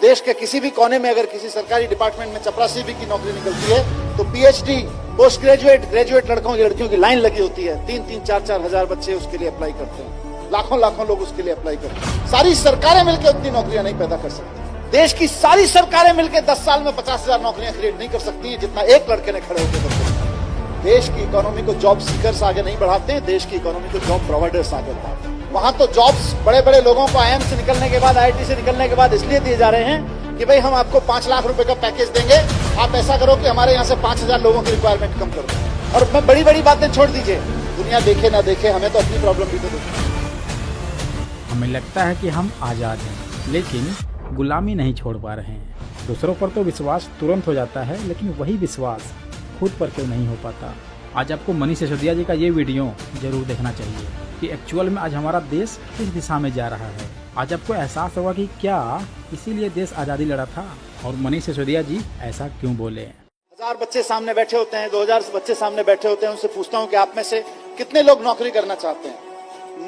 देश के किसी भी कोने में अगर किसी सरकारी डिपार्टमेंट में चपरासी भी की नौकरी निकलती है तो पीएचडी, पोस्ट ग्रेजुएट लड़कों की लड़कियों की लाइन लगी होती है। 3-4 हजार बच्चे उसके लिए अप्लाई करते हैं, लाखों लोग उसके लिए अप्लाई करते हैं। सारी सरकारें मिलकर उतनी नौकरियां नहीं पैदा कर सकती। देश की सारी सरकारें मिलकर 10 साल में 50,000 नौकरियां क्रिएट नहीं कर सकती जितना एक लड़के ने खड़े होकर करते हैं। देश की इकोनॉमी को जॉब सीकर्स आगे नहीं बढ़ाते हैं, देश की इकोनॉमी को जॉब प्रोवाइडर्स आगे बढ़ाते हैं। वहां तो जॉब्स बड़े बड़े लोगों को आईआईएम से निकलने के बाद, आईआईटी से निकलने के बाद इसलिए दिए जा रहे हैं कि भाई हम आपको 5 लाख रुपए का पैकेज देंगे, आप ऐसा करो कि हमारे यहाँ से 5,000 लोगों की रिक्वायरमेंट कम कर दो। और मैं बड़ी बड़ी बातें छोड़ दीजिए, दुनिया देखे ना देखे, हमें तो अपनी प्रॉब्लम भी तो देखी। हमें लगता है कि हम आज़ाद हैं, लेकिन गुलामी नहीं छोड़ पा रहे हैं। दूसरों पर तो विश्वास तुरंत हो जाता है, लेकिन वही विश्वास खुद पर क्यों नहीं हो पाता। आज आपको मनीष सिसोदिया जी का ये वीडियो जरूर देखना चाहिए कि एक्चुअल में आज हमारा देश किस दिशा में जा रहा है। आज आपको एहसास होगा कि क्या इसीलिए देश आज़ादी लड़ा था और मनीष सिसोदिया जी ऐसा क्यों बोले। 1000 बच्चे सामने बैठे होते हैं, 2000 बच्चे सामने बैठे होते हैं, उनसे पूछता हूं कि आप में से कितने लोग नौकरी करना चाहते हैं।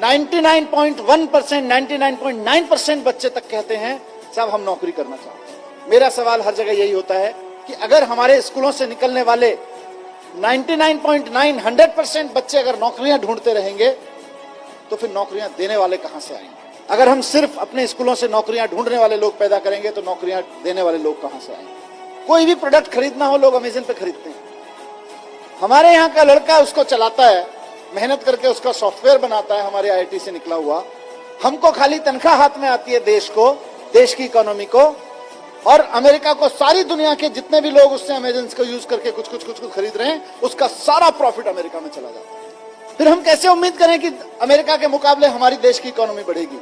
99.1%, 99.9% बच्चे तक कहते हैं साहब हम नौकरी करना चाहते हैं। मेरा सवाल हर जगह यही होता है कि अगर हमारे स्कूलों से निकलने वाले 99.9, 100% बच्चे अगर नौकरियां ढूंढते रहेंगे तो फिर नौकरियां देने वाले कहां से आएंगे। अगर हम सिर्फ अपने स्कूलों से नौकरियां ढूंढने वाले लोग पैदा करेंगे तो नौकरियां देने वाले लोग कहां से आएंगे। कोई भी प्रोडक्ट खरीदना हो, लोग अमेज़न पे खरीदते हैं। हमारे यहाँ का लड़का उसको चलाता है, मेहनत करके उसका सॉफ्टवेयर बनाता है, हमारे आईआईटी से निकला हुआ। हमको खाली तनख्वाह हाथ में आती है देश को, देश की इकोनॉमी को, और अमेरिका को, सारी दुनिया के जितने भी लोग उससे अमेज़न को यूज करके कुछ खरीद रहे हैं, उसका सारा प्रॉफिट अमेरिका में चला जाता है। फिर हम कैसे उम्मीद करें कि अमेरिका के मुकाबले हमारी देश की इकोनॉमी बढ़ेगी।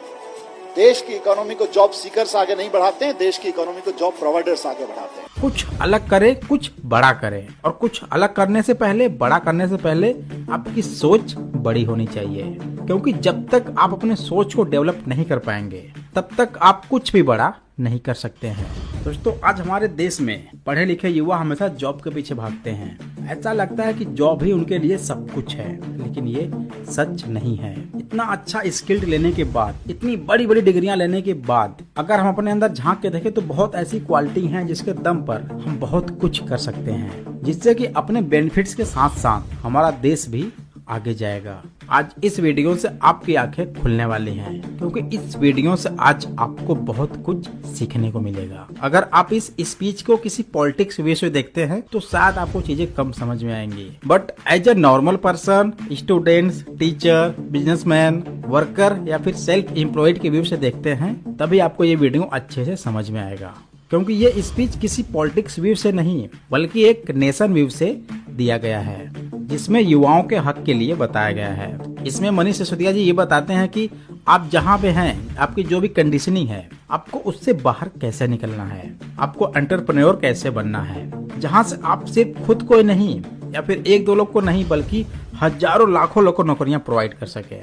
देश की इकोनॉमी को जॉब सीकर्स आगे नहीं बढ़ाते हैं, देश की इकोनॉमी को जॉब प्रोवाइडर्स आगे बढ़ाते हैं। कुछ अलग करे, कुछ बड़ा करे, और कुछ अलग करने से पहले, बड़ा करने से पहले आपकी सोच बड़ी होनी चाहिए, क्योंकि जब तक आप अपने सोच को डेवलप नहीं कर पाएंगे तब तक आप कुछ भी बड़ा नहीं कर सकते हैं। दोस्तों, आज हमारे देश में पढ़े लिखे युवा हमेशा जॉब के पीछे भागते हैं। ऐसा लगता है कि जॉब ही उनके लिए सब कुछ है, लेकिन ये सच नहीं है। इतना अच्छा स्किल्ड लेने के बाद, इतनी बड़ी बड़ी डिग्रियां लेने के बाद, अगर हम अपने अंदर झांक के देखें तो बहुत ऐसी क्वालिटी हैं जिसके दम पर हम बहुत कुछ कर सकते हैं, जिससे कि अपने बेनिफिट्स के साथ साथ हमारा देश भी आगे जाएगा। आज इस वीडियो से आपकी आंखें खुलने वाली हैं, क्योंकि इस वीडियो से आज आपको बहुत कुछ सीखने को मिलेगा। अगर आप इस स्पीच को किसी पॉलिटिक्स वे से देखते हैं तो शायद आपको चीजें कम समझ में आएंगी, but as a normal person, students, teacher, businessman, worker या फिर सेल्फ एम्प्लॉयड के व्यू से देखते हैं, तभी आपको ये वीडियो अच्छे से समझ में आएगा। क्योंकि ये स्पीच किसी पॉलिटिक्स व्यू से नहीं, बल्कि एक नेशन व्यू से दिया गया है, जिसमें युवाओं के हक के लिए बताया गया है। इसमें मनीष सिसोदिया जी ये बताते हैं कि आप जहाँ पे हैं, आपकी जो भी कंडीशनिंग है, आपको उससे बाहर कैसे निकलना है, आपको एंटरप्रेन्योर कैसे बनना है, जहाँ से आप सिर्फ खुद को ही नहीं या फिर 1-2 लोग को नहीं, बल्कि हजारों लाखों लोग को नौकरियां प्रोवाइड कर सके।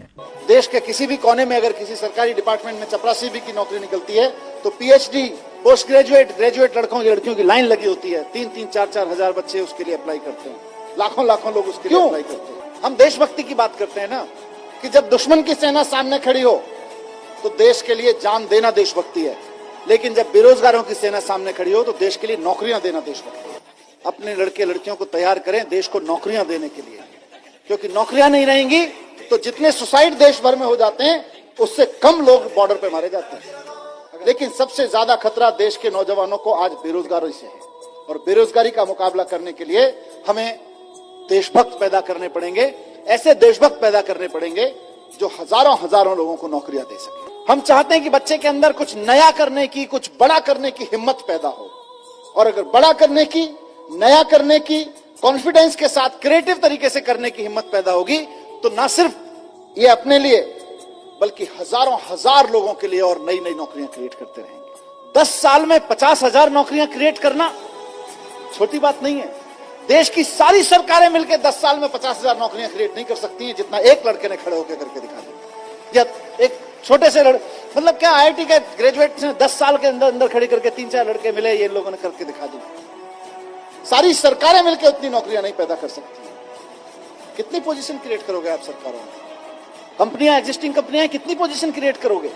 देश के किसी भी कोने में अगर किसी सरकारी डिपार्टमेंट में चपरासी भी की नौकरी निकलती है तो पीएचडी, पोस्ट ग्रेजुएट लड़कों की लड़कियों की लाइन लगी होती है। 3-4 हजार बच्चे उसके लिए अप्लाई करते हैं, लाखों लोग उसके लिए अप्लाई करते हैं। हम देशभक्ति की बात करते हैं ना, कि जब दुश्मन की सेना सामने खड़ी हो तो देश के लिए जान देना देशभक्ति है, लेकिन जब बेरोजगारों की सेना सामने खड़ी हो तो देश के लिए नौकरियां देना देशभक्ति है। अपने लड़के लड़कियों को तैयार करें देश को नौकरियां देने के लिए, क्योंकि नौकरियां नहीं रहेंगी तो जितने सुसाइड देश भर में हो जाते हैं उससे कम लोग बॉर्डर पे मारे जाते हैं। लेकिन सबसे ज्यादा खतरा देश के नौजवानों को आज बेरोजगारी से है, और बेरोजगारी का मुकाबला करने के लिए हमें देशभक्त पैदा करने पड़ेंगे। ऐसे देशभक्त पैदा करने पड़ेंगे जो हजारों लोगों को नौकरियां दे सके। हम चाहते हैं कि बच्चे के अंदर कुछ नया करने की, कुछ बड़ा करने की हिम्मत पैदा हो, और अगर बड़ा करने की, नया करने की, कॉन्फिडेंस के साथ क्रिएटिव तरीके से करने की हिम्मत पैदा होगी तो ना सिर्फ ये अपने लिए बल्कि हजार लोगों के लिए और नई नौकरियां क्रिएट करते रहेंगे। 10 साल में 50,000 नौकरियां क्रिएट करना छोटी बात नहीं है। देश की सारी सरकारें मिलकर 10 साल में 50,000 नौकरियां क्रिएट नहीं कर सकती हैं जितना एक लड़के ने खड़े होकर करके दिखा दिया। या एक छोटे से मतलब क्या आईआईटी के ग्रेजुएट ने 10 साल के अंदर खड़े करके 3-4 लड़के मिले, ये लोगों ने करके दिखा दी। सारी सरकारें मिलकर उतनी नौकरियां नहीं पैदा कर सकती। कितनी पोजीशन क्रिएट करोगे आप सरकारों में? कंपनियां, एग्जिस्टिंग कंपनियां कितनी पोजीशन क्रिएट करोगे?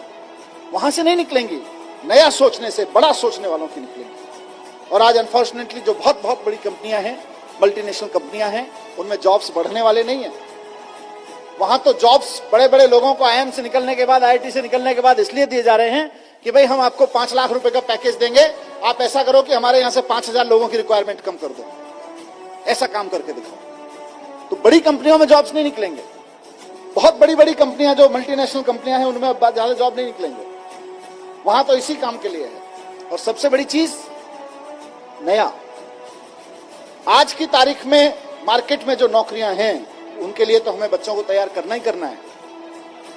वहां से नहीं निकलेंगी। नया सोचने से, बड़ा सोचने वालों की निकलेंगी। और आज अनफॉर्चुनेटली जो बहुत बहुत बड़ी कंपनियां हैं, मल्टीनेशनल कंपनियां हैं, उनमें जॉब्स बढ़ने वाले नहीं है। वहां तो जॉब्स बड़े बड़े लोगों को आईआईएम से निकलने के बाद, आईआईटी से निकलने के बाद इसलिए दिए जा रहे हैं कि भाई हम आपको 5 लाख रुपए का पैकेज देंगे, आप ऐसा करो कि हमारे यहां से 5,000 लोगों की रिक्वायरमेंट कम कर दो, ऐसा काम करके दिखाओ। तो बड़ी कंपनियों में जॉब्स नहीं निकलेंगे। बहुत बड़ी बड़ी कंपनियां जो मल्टीनेशनल कंपनियां हैं, उनमें ज्यादा जॉब नहीं निकलेंगे। वहां तो इसी काम के लिए है। और सबसे बड़ी चीज, नया, आज की तारीख में मार्केट में जो नौकरियां हैं, उनके लिए तो हमें बच्चों को तैयार करना ही करना है,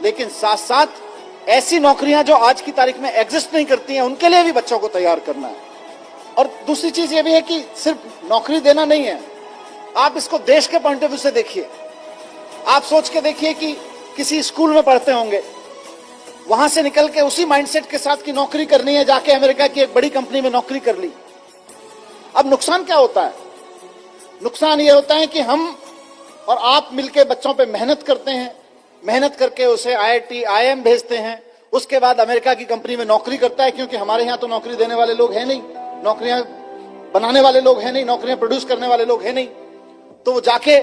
लेकिन साथ साथ ऐसी नौकरियां जो आज की तारीख में एग्जिस्ट नहीं करती हैं, उनके लिए भी बच्चों को तैयार करना है। और दूसरी चीज ये भी है कि सिर्फ नौकरी देना नहीं है, आप इसको देश के पॉइंट ऑफ व्यू से देखिए। आप सोच के देखिए कि किसी स्कूल में पढ़ते होंगे, वहां से निकल के उसी माइंडसेट के साथ की नौकरी करनी है, जाके अमेरिका की एक बड़ी कंपनी में नौकरी कर ली। अब नुकसान क्या होता है? नुकसान ये होता है कि हम और आप मिलके बच्चों पे मेहनत करते हैं, मेहनत करके उसे आईआईटी, आईएम भेजते हैं, उसके बाद अमेरिका की कंपनी में नौकरी करता है, क्योंकि हमारे यहाँ तो नौकरी देने वाले लोग हैं नहीं, नौकरियां बनाने वाले लोग हैं नहीं, नौकरियां प्रोड्यूस करने वाले लोग हैं नहीं। तो वो जाके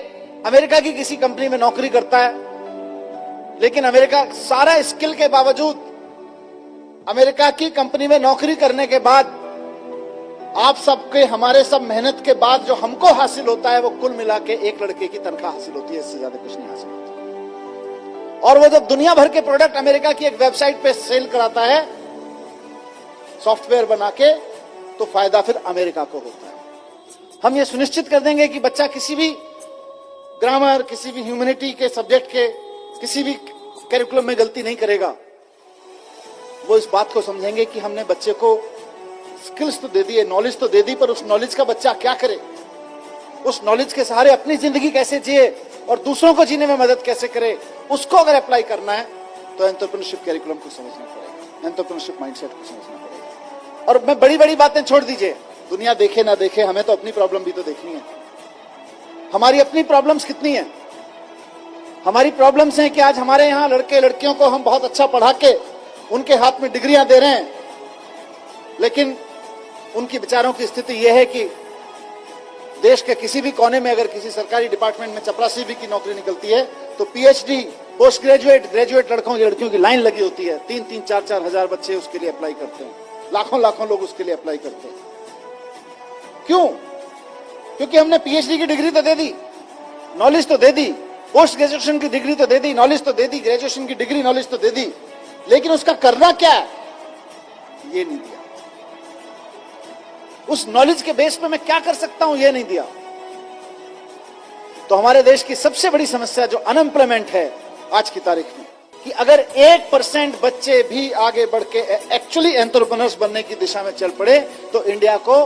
अमेरिका की किसी कंपनी में नौकरी करता है, लेकिन अमेरिका सारा स्किल के बावजूद अमेरिका की कंपनी में नौकरी करने के बाद आप सबके, हमारे सब मेहनत के बाद जो हमको हासिल होता है, वो कुल मिला के एक लड़के की तनख्वाह हासिल होती है, इससे ज्यादा कुछ नहीं हासिल होता। और वो जब दुनिया भर के प्रोडक्ट अमेरिका की एक वेबसाइट पे सेल कराता है सॉफ्टवेयर बना के, तो फायदा फिर अमेरिका को होता है। हम ये सुनिश्चित कर देंगे कि बच्चा किसी भी ग्रामर, किसी भी ह्यूमैनिटी के सब्जेक्ट के किसी भी करिकुलम में गलती नहीं करेगा। वो इस बात को समझेंगे कि हमने बच्चे को स्किल्स तो दे दी है, नॉलेज तो दे दी, पर उस नॉलेज का बच्चा क्या करे, उस नॉलेज के सहारे अपनी जिंदगी कैसे जिए और दूसरों को जीने में मदद कैसे करे, उसको अगर अप्लाई करना है तो एंटरप्रेन्योरशिप करिकुलम को समझना पड़ेगा, एंटरप्रेन्योरशिप माइंडसेट को समझना पड़ेगा। और मैं बड़ी बड़ी बातें छोड़ दीजिए, दुनिया देखे ना देखे, हमें तो अपनी प्रॉब्लम भी तो देखनी है। हमारी अपनी प्रॉब्लम्स कितनी है? हमारी प्रॉब्लम्स हैं कि आज हमारे यहाँ लड़के लड़कियों को हम बहुत अच्छा पढ़ा के उनके हाथ में डिग्रियां दे रहे हैं, लेकिन उनकी बेचारों की स्थिति यह है कि देश के किसी भी कोने में अगर किसी सरकारी डिपार्टमेंट में चपरासी भी की नौकरी निकलती है तो पीएचडी, पोस्ट ग्रेजुएट, ग्रेजुएट लड़कियों की लाइन लगी होती है। 3-3, 4-4 हजार बच्चे उसके लिए अप्लाई करते हैं, लाखों लोग उसके लिए अप्लाई करते हैं। क्यों? क्योंकि हमने पीएचडी की डिग्री तो दे दी, नॉलेज तो दे दी, पोस्ट ग्रेजुएशन की डिग्री तो दे दी, नॉलेज तो दे दी, ग्रेजुएशन की डिग्री, नॉलेज तो दे दी, लेकिन उसका करना क्या है ये नहीं दिया। उस नॉलेज के बेस पे मैं क्या कर सकता हूं ये नहीं दिया। तो हमारे देश की सबसे बड़ी समस्या जो अनएम्प्लॉयमेंट है आज की तारीख में, कि अगर 1% बच्चे भी आगे बढ़ के एक्चुअली एंटरप्रेन्योर्स बनने की दिशा में चल पड़े तो इंडिया को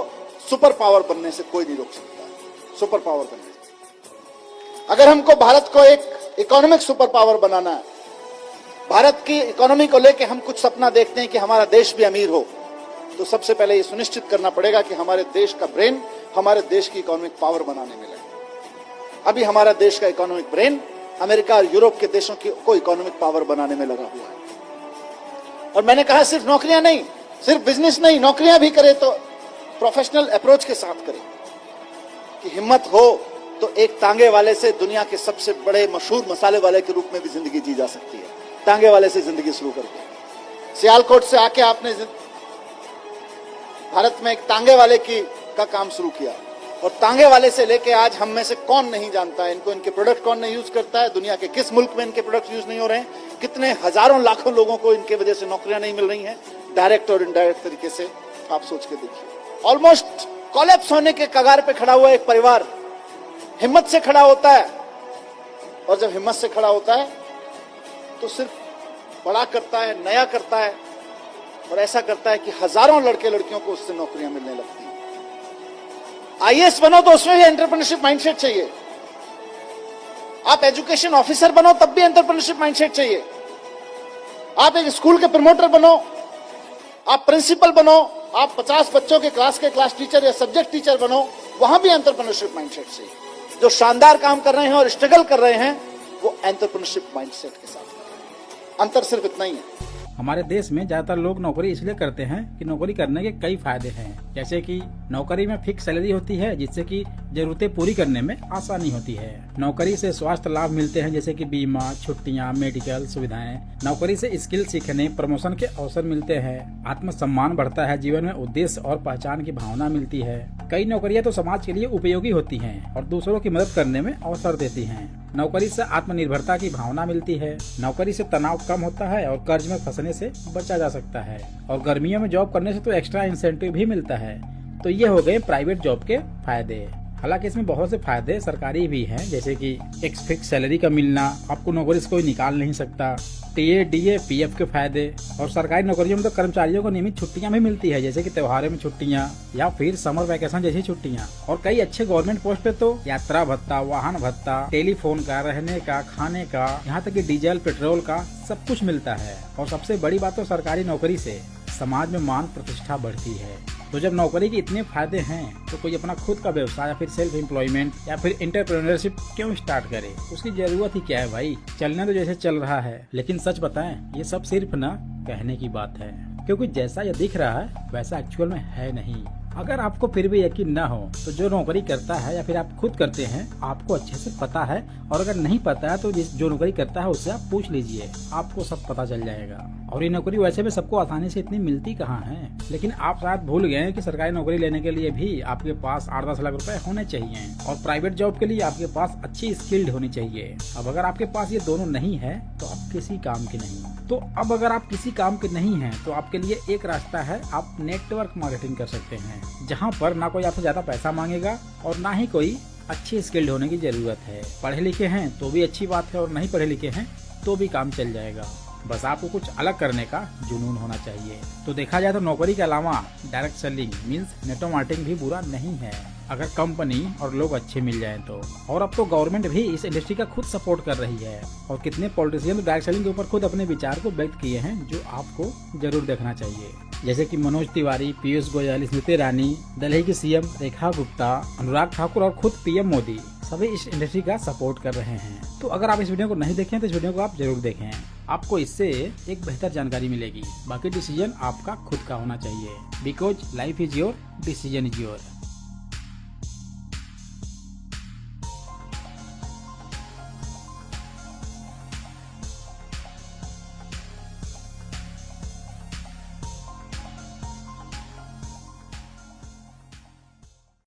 सुपर पावर बनने से कोई नहीं रोक सकता। सुपर पावर बनने से, अगर हमको भारत को एक इकोनॉमिक सुपर पावर बनाना है, भारत की इकोनॉमी को लेके हम कुछ सपना देखते हैं कि हमारा देश भी अमीर हो, तो सबसे पहले ये सुनिश्चित करना पड़ेगा कि हमारे देश का ब्रेन हमारे देश की इकोनॉमिक पावर बनाने में लगे। अभी हमारा देश का इकोनॉमिक ब्रेन अमेरिका और यूरोप के देशों की को इकोनॉमिक पावर बनाने में लगा हुआ है। और मैंने कहा सिर्फ नौकरियां नहीं, सिर्फ बिजनेस नहीं, नौकरियां भी करे तो प्रोफेशनल अप्रोच के साथ करे, कि हिम्मत हो तो एक तांगे वाले से दुनिया के सबसे बड़े मशहूर मसाले वाले के रूप में भी जिंदगी जी जा सकती है। तांगे वाले से जिंदगी शुरू करके, सियालकोट से आके आपने भारत में एक तांगे वाले का काम शुरू किया, और तांगे वाले से लेके आज हम में से कौन नहीं जानता है इनको, इनके प्रोडक्ट कौन नहीं यूज करता है, दुनिया के किस मुल्क में इनके प्रोडक्ट यूज नहीं हो रहे हैं, कितने हजारों लाखों लोगों को इनके वजह से नौकरियां नहीं मिल रही हैं, डायरेक्ट और इनडायरेक्ट तरीके से। आप सोच के देखिए, ऑलमोस्ट कोलैप्स होने के कगार पे खड़ा हुआ एक परिवार हिम्मत से खड़ा होता है, और जब हिम्मत से खड़ा होता है तो सिर्फ बड़ा करता है, नया करता है, और ऐसा करता है कि हजारों लड़के लड़कियों को उससे नौकरियां मिलने लगती हैं। आईएएस बनो तो उसमें भी एंटरप्रेन्योरशिप माइंडसेट चाहिए, आप एजुकेशन ऑफिसर बनो तब भी एंटरप्रेन्योरशिप माइंडसेट चाहिए, आप एक स्कूल के प्रमोटर बनो, आप प्रिंसिपल बनो, आप 50 बच्चों के क्लास टीचर या सब्जेक्ट टीचर बनो, वहां भी एंटरप्रेन्योरशिप माइंडसेट चाहिए। जो शानदार काम कर रहे हैं और स्ट्रगल कर रहे हैं वो एंटरप्रेन्योरशिप माइंडसेट के साथ कर रहे हैं। अंतर सिर्फ इतना ही है। हमारे देश में ज्यादातर लोग नौकरी इसलिए करते हैं कि नौकरी करने के कई फायदे हैं, जैसे कि नौकरी में फिक्स सैलरी होती है जिससे कि जरूरतें पूरी करने में आसानी होती है। नौकरी से स्वास्थ्य लाभ मिलते हैं जैसे कि बीमा, छुट्टियां, मेडिकल सुविधाएं। नौकरी से स्किल सीखने, प्रमोशन के अवसर मिलते हैं। आत्मसम्मान बढ़ता है, जीवन में उद्देश्य और पहचान की भावना मिलती है। कई नौकरियां तो समाज के लिए उपयोगी होती हैं और दूसरों की मदद करने में अवसर देती हैं। नौकरी से आत्मनिर्भरता की भावना मिलती है। नौकरी से तनाव कम होता है और कर्ज में फंसने से बचा जा सकता है। और गर्मियों में जॉब करने से तो एक्स्ट्रा इंसेंटिव भी मिलता है। तो ये हो गए प्राइवेट जॉब के फायदे। हालांकि इसमें बहुत से फायदे सरकारी भी हैं, जैसे कि एक फिक्स सैलरी का मिलना, आपको नौकरी से कोई निकाल नहीं सकता, टीए, डीए, पीएफ के फायदे। और सरकारी नौकरियों में तो कर्मचारियों को नियमित छुट्टियां भी मिलती है, जैसे कि त्योहारों में छुट्टियां या फिर समर वैकेशन जैसी छुट्टियां। और कई अच्छे गवर्नमेंट पोस्ट पे तो यात्रा भत्ता, वाहन भत्ता, टेलीफोन का, रहने का, खाने का, यहाँ तक कि डीजल पेट्रोल का सब कुछ मिलता है। और सबसे बड़ी बात तो सरकारी नौकरी से समाज में मान प्रतिष्ठा बढ़ती है। तो जब नौकरी के इतने फायदे हैं तो कोई अपना खुद का व्यवसाय या फिर सेल्फ एम्प्लॉयमेंट या फिर एंटरप्रेन्योरशिप क्यों स्टार्ट करे? उसकी जरूरत ही क्या है भाई? चलने तो जैसे चल रहा है, लेकिन सच बताएं ये सब सिर्फ ना कहने की बात है, क्योंकि जैसा ये दिख रहा है वैसा एक्चुअल में है नहीं। अगर आपको फिर भी यकीन न हो तो जो नौकरी करता है या फिर आप खुद करते हैं आपको अच्छे से पता है। और अगर नहीं पता है तो जो नौकरी करता है उससे आप पूछ लीजिए, आपको सब पता चल जाएगा। और ये नौकरी वैसे भी सबको आसानी से इतनी मिलती कहाँ है। लेकिन आप शायद भूल गए हैं कि सरकारी नौकरी लेने के लिए भी आपके पास 8-10 लाख रुपए होने चाहिए और प्राइवेट जॉब के लिए आपके पास अच्छी स्किल्ड होनी चाहिए। अब अगर आपके पास ये दोनों नहीं है तो आप किसी काम के नहीं। तो अब अगर आप किसी काम के नहीं हैं तो आपके लिए एक रास्ता है, आप नेटवर्क मार्केटिंग कर सकते हैं, जहाँ पर ना कोई आपसे ज्यादा पैसा मांगेगा और ना ही कोई अच्छी स्किल्ड होने की जरूरत है। पढ़े लिखे हैं तो भी अच्छी बात है और नहीं पढ़े लिखे हैं तो भी काम चल जाएगा। बस आपको कुछ अलग करने का जुनून होना चाहिए। तो देखा जाए तो नौकरी के अलावा direct selling means network marketing भी बुरा नहीं है, अगर कंपनी और लोग अच्छे मिल जाएं तो। और अब तो गवर्नमेंट भी इस इंडस्ट्री का खुद सपोर्ट कर रही है और कितने पॉलिटिशियन तो डायरेक्ट सेलिंग के ऊपर खुद अपने विचार को व्यक्त किए हैं, जो आपको जरूर देखना चाहिए। जैसे कि मनोज तिवारी, पीयूष गोयल, स्मृति ईरानी, दिल्ली की सीएम रेखा गुप्ता, अनुराग ठाकुर और खुद पीएम मोदी सभी इस इंडस्ट्री का सपोर्ट कर रहे हैं। तो अगर आप इस वीडियो को नहीं देखें तो इस वीडियो को आप जरूर देखें, आपको इससे एक बेहतर जानकारी मिलेगी। बाकी डिसीजन आपका खुद का होना चाहिए, because life is your, decision is your.